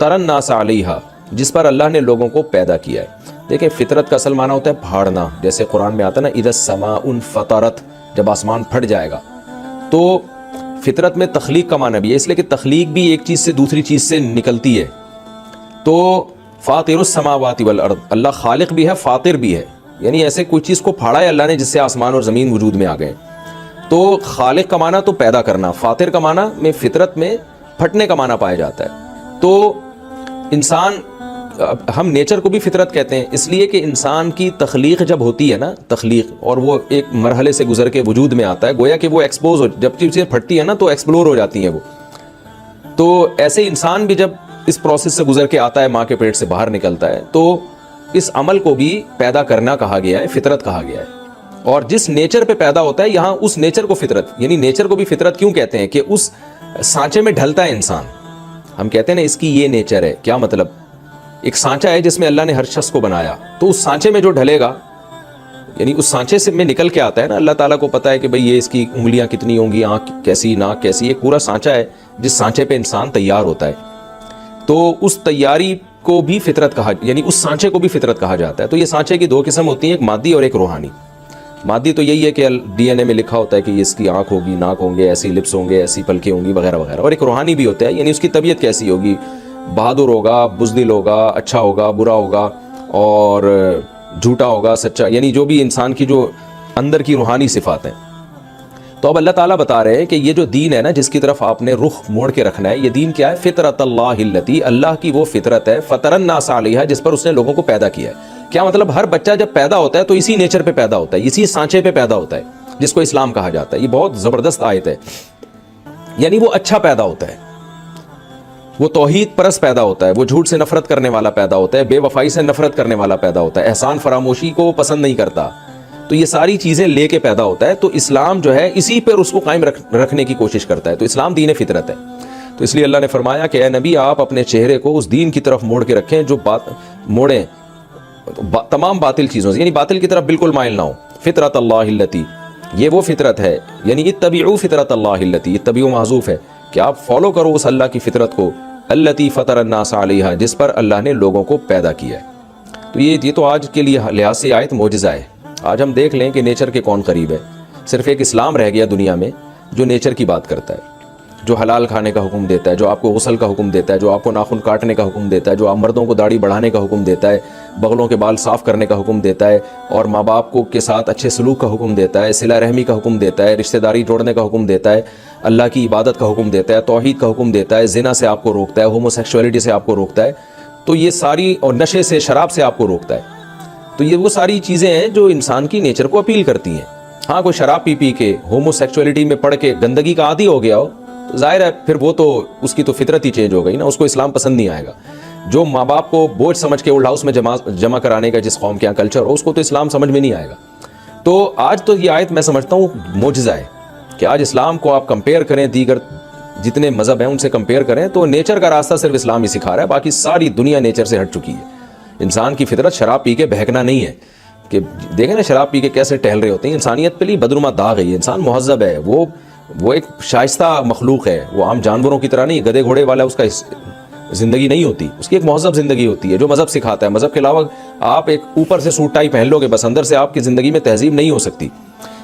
الناس علیہا، جس پر اللہ نے لوگوں کو پیدا کیا ہے۔ دیکھیں فطرت کا اصل معنی ہوتا ہے پھاڑنا، جیسے قرآن میں آتا ہے نا اذا السماء انفطرت، جب آسمان پھٹ جائے گا۔ تو فطرت میں تخلیق کا معنی بھی ہے، اس لیے کہ تخلیق بھی ایک چیز سے دوسری چیز سے نکلتی ہے۔ تو فاطر السماوات والارض، اللہ خالق بھی ہے فاطر بھی ہے، یعنی ایسے کوئی چیز کو پھاڑا ہے اللہ نے جس سے آسمان اور زمین وجود میں آ گئے۔ تو خالق کا معنی تو پیدا کرنا، فاطر کا معنی میں فطرت میں پھٹنے کا معنی پایا جاتا ہے۔ تو انسان، ہم نیچر کو بھی فطرت کہتے ہیں اس لیے کہ انسان کی تخلیق جب ہوتی ہے نا، تخلیق، اور وہ ایک مرحلے سے گزر کے وجود میں آتا ہے، گویا کہ وہ ایکسپوز ہو، جب چیزیں پھٹتی ہے نا تو ایکسپلور ہو جاتی ہیں وہ۔ تو ایسے انسان بھی جب اس پروسیس سے گزر کے آتا ہے، ماں کے پیٹ سے باہر نکلتا ہے، تو اس عمل کو بھی پیدا کرنا کہا گیا ہے، فطرت کہا گیا ہے۔ اور جس نیچر پہ پیدا ہوتا ہے یہاں اس نیچر کو فطرت، یعنی نیچر کو بھی فطرت کیوں کہتے ہیں کہ اس سانچے میں ڈھلتا ہے انسان۔ ہم کہتے ہیں نا اس کی یہ نیچر ہے، کیا مطلب؟ ایک سانچہ ہے جس میں اللہ نے ہر شخص کو بنایا، تو اس سانچے میں جو ڈھلے گا، یعنی اس سانچے سے میں نکل کے آتا ہے نا، اللہ تعالیٰ کو پتا ہے کہ بھئی یہ اس کی انگلیاں کتنی ہوں گی، آنکھ کیسی، ناک کیسی، ایک پورا سانچہ ہے جس سانچے پہ انسان تیار ہوتا ہے۔ تو اس تیاری کو بھی فطرت کہا، یعنی اس سانچے کو بھی فطرت کہا جاتا ہے۔ تو یہ سانچے کی دو قسم ہوتی ہیں، ایک مادی اور ایک روحانی۔ مادی تو یہی ہے کہ ڈی این اے میں لکھا ہوتا ہے کہ اس کی آنکھ ہوگی، ناک ہوں گے، ایسی لپس ہوں گے، ایسی پلکیں ہوں گی، وغیرہ وغیرہ۔ اور ایک روحانی بھی ہوتا ہے، یعنی اس کی طبیعت کیسی ہوگی، بہادر ہوگا، بزدل ہوگا، اچھا ہوگا، برا ہوگا، اور جھوٹا ہوگا، سچا، یعنی جو بھی انسان کی جو اندر کی روحانی صفات ہیں۔ تو اب اللہ تعالیٰ بتا رہے ہیں کہ یہ جو دین ہے نا جس کی طرف آپ نے رخ موڑ کے رکھنا ہے، یہ دین کیا ہے؟ فطرت اللہ التی، اللہ کی وہ فطرت ہے، فطر الناس علیہا، جس پر اس نے لوگوں کو پیدا کیا ہے۔ کیا مطلب؟ ہر بچہ جب پیدا ہوتا ہے تو اسی نیچر پہ پیدا ہوتا ہے، اسی سانچے پہ پیدا ہوتا ہے جس کو اسلام کہا جاتا ہے۔ یہ بہت زبردست آیت ہے، یعنی وہ اچھا پیدا ہوتا ہے، وہ توحید پرست پیدا ہوتا ہے، وہ جھوٹ سے نفرت کرنے والا پیدا ہوتا ہے، بے وفائی سے نفرت کرنے والا پیدا ہوتا ہے، احسان فراموشی کو پسند نہیں کرتا، تو یہ ساری چیزیں لے کے پیدا ہوتا ہے۔ تو اسلام جو ہے اسی پر اس کو قائم رکھنے کی کوشش کرتا ہے۔ تو اسلام دین فطرت ہے۔ تو اس لیے اللہ نے فرمایا کہ اے نبی آپ اپنے چہرے کو اس دین کی طرف موڑ کے رکھیں جو موڑیں تمام باطل چیزوں سے، یعنی باطل کی طرف بالکل مائل نہ ہو۔ فطرت اللہ التی، یہ وہ فطرت ہے، یعنی اتبعوا فطرت اللہ التی، اتبعوا محذوف ہے کہ آپ فالو کرو اس اللہ کی فطرت کو، التی فطر الناس علیہا، جس پر اللہ نے لوگوں کو پیدا کیا ہے۔ تو یہ تو آج کے لیے لحاظ سے آیت معجزہ ہے۔ آج ہم دیکھ لیں کہ نیچر کے کون قریب ہے۔ صرف ایک اسلام رہ گیا دنیا میں جو نیچر کی بات کرتا ہے، جو حلال کھانے کا حکم دیتا ہے، جو آپ کو غسل کا حکم دیتا ہے، جو آپ کو ناخن کاٹنے کا حکم دیتا ہے، جو آپ مردوں کو داڑھی بڑھانے کا حکم دیتا ہے، بغلوں کے بال صاف کرنے کا حکم دیتا ہے، اور ماں باپ کو کے ساتھ اچھے سلوک کا حکم دیتا ہے، صلہ رحمی کا حکم دیتا ہے، رشتہ داری جوڑنے کا حکم دیتا ہے، اللہ کی عبادت کا حکم دیتا ہے، توحید کا حکم دیتا ہے، زنا سے آپ کو روکتا ہے، ہومو سیکشولیٹی سے آپ کو روکتا ہے، تو یہ ساری، اور نشے سے، شراب سے آپ کو روکتا ہے۔ تو یہ وہ ساری چیزیں ہیں جو انسان کی نیچر کو اپیل کرتی ہیں۔ ہاں کوئی شراب پی پی کے، ہومو سیکشولیٹی میں پڑھ کے گندگی کا عادی ہو گیا ہو، تو ظاہر ہے پھر وہ تو اس کی تو فطرت ہی چینج ہو گئی نا، اس کو اسلام پسند نہیں آئے گا۔ جو ماں باپ کو بوجھ سمجھ کے اولڈ ہاؤس میں جمع کرانے کا جس قوم کے یہاں کلچر ہو، اس کو تو اسلام سمجھ میں نہیں آئے گا۔ تو آج تو یہ آیت میں سمجھتا ہوں معجزہ ہے کہ آج اسلام کو آپ کمپیئر کریں دیگر جتنے مذہب ہیں ان سے کمپیئر کریں تو نیچر کا راستہ صرف اسلام ہی سکھا رہا ہے، باقی ساری دنیا نیچر سے ہٹ چکی ہے۔ انسان کی فطرت شراب پی کے بہکنا نہیں ہے، کہ دیکھیں نا شراب پی کے کیسے ٹہل رہے ہوتے ہیں۔ انسانیت پہ لی بدنما داغ ہے، انسان مہذب ہے، وہ ایک شائستہ مخلوق ہے، وہ عام جانوروں کی طرح نہیں، گدھے گھوڑے والا اس کا زندگی نہیں ہوتی، اس کی ایک مہذب زندگی ہوتی ہے جو مذہب سکھاتا ہے۔ مذہب کے علاوہ آپ ایک اوپر سے سوٹ ٹائی پہن لو گے بس، اندر سے آپ کی زندگی میں تہذیب نہیں ہو سکتی۔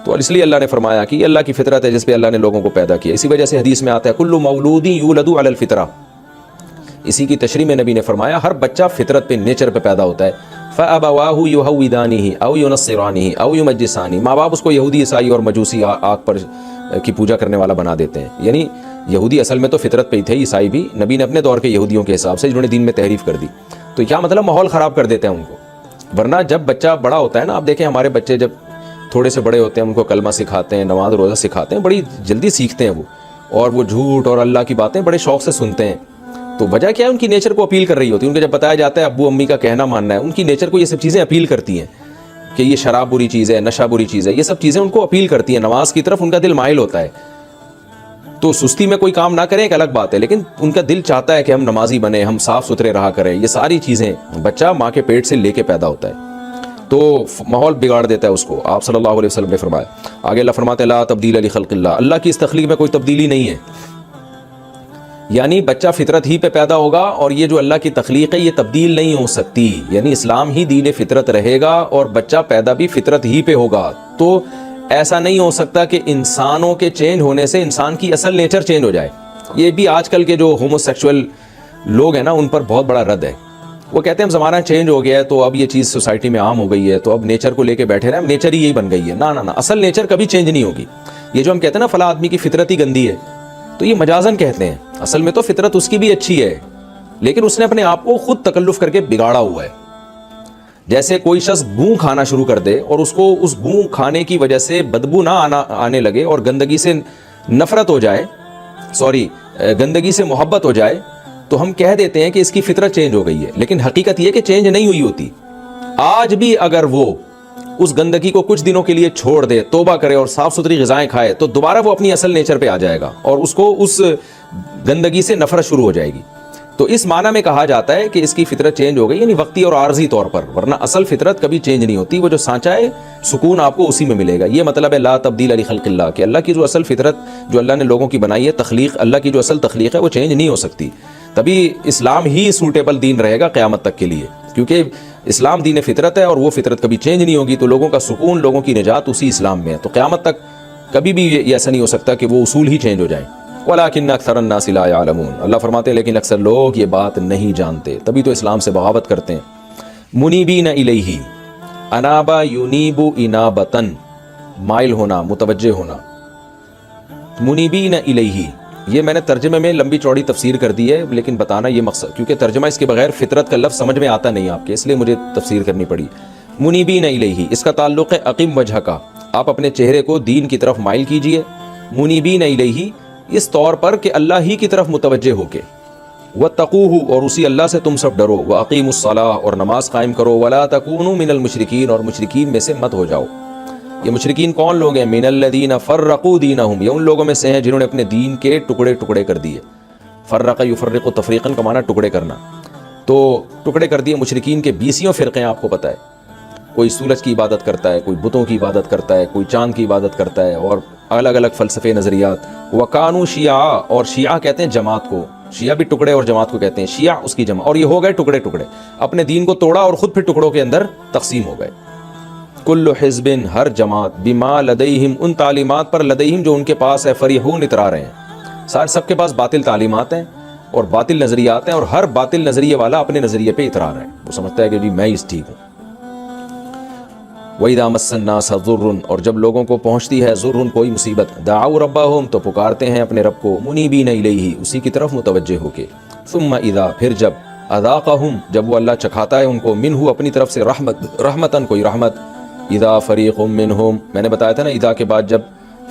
تو اس لیے اللہ نے فرمایا کہ یہ اللہ کی فطرت ہے جس پہ اللہ نے لوگوں کو پیدا کیا۔ اسی وجہ سے حدیث میں آتا ہے کل مولود یولد علی الفطرہ، اسی کی تشریح میں نبی نے فرمایا ہر بچہ فطرت پہ، نیچر پہ پیدا ہوتا ہے۔ فَأَبَوَاهُ يُهَوِّدَانِهِ أَوْ يُنَصِّرَانِهِ أَوْ يُمَجِّسَانِهِ، ماں باپ اس کو یہودی، عیسائی اور مجوسی آگ پر کی پوجا کرنے والا بنا دیتے ہیں۔ یعنی یہودی اصل میں تو فطرت پہ ہی تھے، عیسائی بھی، نبی نے اپنے دور کے یہودیوں کے حساب سے جنہوں نے دین میں تحریف کر دی، تو کیا مطلب ماحول خراب کر دیتے ہیں ان کو۔ ورنہ جب بچہ بڑا ہوتا ہے نا، آپ دیکھیں ہمارے بچے جب تھوڑے سے بڑے ہوتے ہیں ان کو کلمہ سکھاتے ہیں، نماز روزہ سکھاتے ہیں، بڑی جلدی سیکھتے ہیں وہ، اور وہ جھوٹ اور اللہ کی باتیں بڑے شوق سے سنتے ہیں۔ تو وجہ کیا ہے؟ ان کی نیچر کو اپیل کر رہی ہوتی ہے۔ ان کو جب بتایا جاتا ہے ابو امی کا کہنا ماننا ہے، ان کی نیچر کو یہ سب چیزیں اپیل کرتی ہیں کہ یہ شراب بری چیز ہے، نشہ بری چیز ہے، یہ سب چیزیں ان کو اپیل کرتی ہیں، نماز کی طرف ان کا دل مائل ہوتا ہے۔ تو سستی میں کوئی کام نہ کریں ایک الگ بات ہے، لیکن ان کا دل چاہتا ہے کہ ہم نمازی بنیں، ہم صاف ستھرے رہا کریں۔ یہ ساری چیزیں بچہ ماں کے پیٹ سے لے کے پیدا ہوتا ہے، تو ماحول بگاڑ دیتا ہے اس کو۔ آپ صلی اللہ علیہ وسلم نے فرمایا، آگے اللہ فرماتے ہیں لا تبدیل لخلق اللہ، اللہ کی اس تخلیق میں کوئی تبدیلی نہیں ہے۔ یعنی بچہ فطرت ہی پہ پیدا ہوگا اور یہ جو اللہ کی تخلیق ہے یہ تبدیل نہیں ہو سکتی، یعنی اسلام ہی دین فطرت رہے گا اور بچہ پیدا بھی فطرت ہی پہ ہوگا۔ تو ایسا نہیں ہو سکتا کہ انسانوں کے چینج ہونے سے انسان کی اصل نیچر چینج ہو جائے۔ یہ بھی آج کل کے جو ہومو سیکشول لوگ ہیں نا ان پر بہت بڑا رد ہے۔ وہ کہتے ہیں ہم زمانہ چینج ہو گیا ہے تو اب یہ چیز سوسائٹی میں عام ہو گئی ہے تو اب نیچر کو لے کے بیٹھے رہے، اب نیچر ہی یہی بن گئی ہے۔ نہ اصل نیچر کبھی چینج نہیں ہوگی۔ یہ جو ہم کہتے ہیں نا فلاں آدمی کی فطرت ہی گندی ہے، تو یہ مجازن کہتے ہیں، اصل میں تو فطرت اس کی بھی اچھی ہے، لیکن اس نے اپنے آپ کو خود تکلف کر کے بگاڑا ہوا ہے۔ جیسے کوئی شخص گوں کھانا شروع کر دے اور اس کو اس گوں کھانے کی وجہ سے بدبو نہ آنے لگے اور گندگی سے نفرت ہو جائے، گندگی سے محبت ہو جائے، تو ہم کہہ دیتے ہیں کہ اس کی فطرت چینج ہو گئی ہے، لیکن حقیقت یہ کہ چینج نہیں ہوئی ہوتی۔ آج بھی اگر وہ اس گندگی کو کچھ دنوں کے لیے چھوڑ دے، توبہ کرے اور صاف ستھری غذائیں کھائے، تو دوبارہ وہ اپنی اصل نیچر پہ آ جائے گا اور اس کو اس گندگی سے نفرت شروع ہو جائے گی۔ تو اس معنی میں کہا جاتا ہے کہ اس کی فطرت چینج ہو گئی، یعنی وقتی اور عارضی طور پر، ورنہ اصل فطرت کبھی چینج نہیں ہوتی۔ وہ جو سانچہ ہے سکون آپ کو اسی میں ملے گا۔ یہ مطلب ہے لا تبدیل لخلق اللہ، کہ اللہ کی جو اصل فطرت جو اللہ نے لوگوں کی بنائی ہے، تخلیق اللہ کی جو اصل تخلیق ہے وہ چینج نہیں ہو سکتی۔ تبھی اسلام ہی سوٹیبل دین رہے گا قیامت تک کے لیے، کیونکہ اسلام دین فطرت ہے اور وہ فطرت کبھی چینج نہیں ہوگی، تو لوگوں کا سکون، لوگوں کی نجات اسی اسلام میں ہے۔ تو قیامت تک کبھی بھی یہ ایسا نہیں ہو سکتا کہ وہ اصول ہی چینج ہو جائیں۔ وَلَٰكِنَّ أَكْثَرَ النَّاسِ لَا يَعْلَمُونَ، اللہ فرماتے ہیں لیکن اکثر لوگ یہ بات نہیں جانتے، تبھی تو اسلام سے بغاوت کرتے ہیں۔ منیبین الیہ، انابا یونیب انابتن، مائل ہونا، متوجہ ہونا۔ منیبین الیہ، یہ میں نے ترجمے میں لمبی چوڑی تفسیر کر دی ہے، لیکن بتانا یہ مقصد، کیونکہ ترجمہ اس کے بغیر فطرت کا لفظ سمجھ میں آتا نہیں آپ کے، اس لیے مجھے تفسیر کرنی پڑی۔ منیبین الیہ، اس کا تعلق ہے اقیم وجہ کا، آپ اپنے چہرے کو دین کی طرف مائل کیجئے۔ منیبین الیہ، اس طور پر کہ اللہ ہی کی طرف متوجہ ہو کے، واتقوہ، اور اسی اللہ سے تم سب ڈرو، واقیموا الصلاۃ، اور نماز قائم کرو، ولا تکونوا من المشرکین، اور مشرکین میں سے مت ہو جاؤ۔ یہ مشرکین کون لوگ ہیں؟ من الذین فرقوا دینہم، یہ ان لوگوں میں سے ہیں جنہوں نے اپنے دین کے ٹکڑے ٹکڑے کر دیے۔ فرق یفرق تفریقا کا معنی ٹکڑے کرنا، تو ٹکڑے کر دیے۔ مشرکین کے 20 فرقے ہیں، آپ کو پتہ ہے، کوئی سورج کی عبادت کرتا ہے، کوئی بتوں کی عبادت کرتا ہے، کوئی چاند کی عبادت کرتا ہے، اور الگ الگ فلسفے نظریات۔ وَكَانُوا شِيَعًا، اور شیعہ کہتے ہیں جماعت کو، شیعہ بھی ٹکڑے اور جماعت کو کہتے ہیں، شیعہ اس کی جمع، اور یہ ہو گئے ٹکڑے ٹکڑے، اپنے دین کو توڑا اور خود پھر ٹکڑوں کے اندر تقسیم ہو گئے۔ کل حزب، ہر جماعت، بما لدیہم، ان تعلیمات پر، لدیہم جو ان کے پاس ہے، فریحون، اترا رہے ہیں۔ سب کے پاس باطل تعلیمات ہیں اور باطل نظریات ہیں، اور ہر باطل نظریے والا اپنے نظریے پہ اترا رہا ہے، وہ سمجھتا ہے کہ جی میں اس ٹھیک ہوں۔ وَإِذَا مَسَّ النَّاسَ ضُرٌّ، اور جب لوگوں کو پہنچتی ہے ضرٌ، کوئی مصیبت، دعوا ربہم، تو پکارتے ہیں اپنے رب کو، منیبین الیہ، اسی کی طرف متوجہ ہو کے، ثم اذا، پھر جب، اذاقہم، جب وہ اللہ چکھاتا ہے ان کو، منہ، اپنی طرف سے، رحمتاً، کوئی رحمت، اذا فریق منہم، میں نے بتایا تھا نا اذا کے بعد جب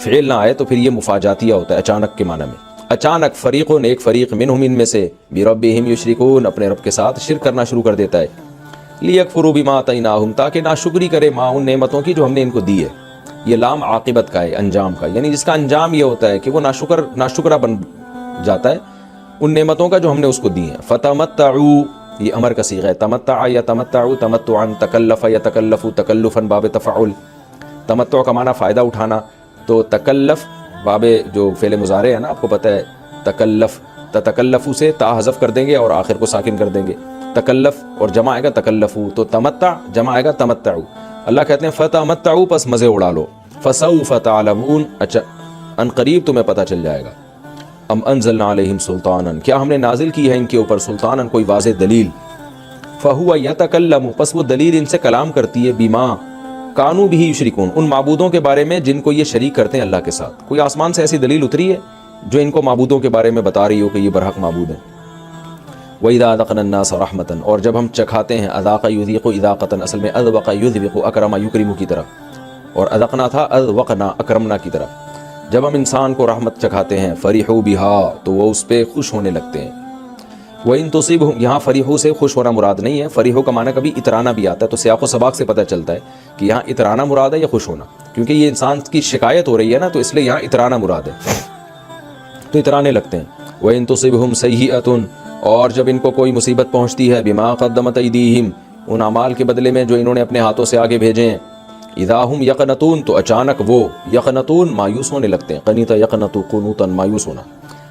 فعل نہ آئے تو پھر یہ مفاجاتیہ ہوتا ہے، اچانک کے معنی میں، اچانک، فریقون، ایک فریق، منہم، ان میں سے، بربہم یشرکون، اپنے رب کے ساتھ شرک کرنا شروع کر دیتا ہے، لیکفروا بما آتیناہم، تاکہ ناشکری کرے ماں، ان نعمتوں کی جو ہم نے ان کو دی ہے۔ یہ لام عاقبت کا ہے، انجام کا، یعنی جس کا انجام یہ ہوتا ہے کہ وہ ناشکرا بن جاتا ہے ان نعمتوں کا جو ہم نے اس کو دی ہیں۔ فتمتعوا، یہ امر کا صیغہ ہے، تمتع یا تمتعوا، تمتعا، تکلف یا تکلف، تکلفا باب تفعل، تمتع کا معنی فائدہ اٹھانا، تو تکلف باب جو فعل مضارع ہے نا، آپ کو پتہ ہے، تکلف، تتکلفو سے تا حذف کر دیں گے اور آخر کو ساکن کر دیں گے، تکلف، اور جمع آئے گا تکلفو، تو تمتع جمع آئے گا تمتعو۔ اللہ کہتے ہیں فتمتعوا، پس مزے اڑا لو، فسوف تعلمون، اچھا ان قریب تمہیں پتہ چل جائے گا، ام انزلنا علیہم سلطانا، کیا ہم نے نازل کی ہے ان کے اوپر سلطانا، کوئی واضح دلیل، فہو یتکلم، پس وہ دلیل ان سے کلام کرتی ہے، بما کانوا بہ یشرکون، ان معبودوں کے بارے میں جن کو یہ شریک کرتے ہیں اللہ کے ساتھ۔ کوئی آسمان سے ایسی دلیل اتری ہے جو ان کو معبودوں کے بارے میں بتا رہی ہو کہ یہ برحق معبود ہیں۔ وَإِذَا أَذَقْنَا النَّاسَ رَحْمَةً، اور جب ہم چکھاتے ہیں، اذاق یذیق اذاقۃ، اصل میں اذوق یذوق، اکرم یکرم کی طرح، اور اذقنا تھا اذوقنا اکرمنا کی طرح، جب ہم انسان کو رحمت چکھاتے ہیں، فریحوا بها، تو وہ اس پہ خوش ہونے لگتے ہیں۔ وَإِن تُصِبْهُمْ، یہاں فریحوا سے خوش ہونا مراد نہیں ہے، فریحوا کا معنی کبھی اترانا بھی آتا ہے، تو سیاق و سباق سے پتہ چلتا ہے کہ یہاں اترانا مراد ہے یا خوش ہونا، کیونکہ یہ انسان کی شکایت ہو رہی ہے نا، تو اس لیے یہاں اترانا مراد ہے، تو اترانے لگتے ہیں۔ وَإِن تُصِبْهُمْ سَيِّئَةٌ، اور جب ان کو کوئی مصیبت پہنچتی ہے، بما قدمت ایدیہم، ان اعمال کے بدلے میں جو انہوں نے اپنے ہاتھوں سے آگے بھیجے ہیں، اذا ہم یقنطون، تو اچانک وہ یقنطون، مایوس ہونے لگتے ہیں، قنیط یقنط قنوطا، مایوس ہونا،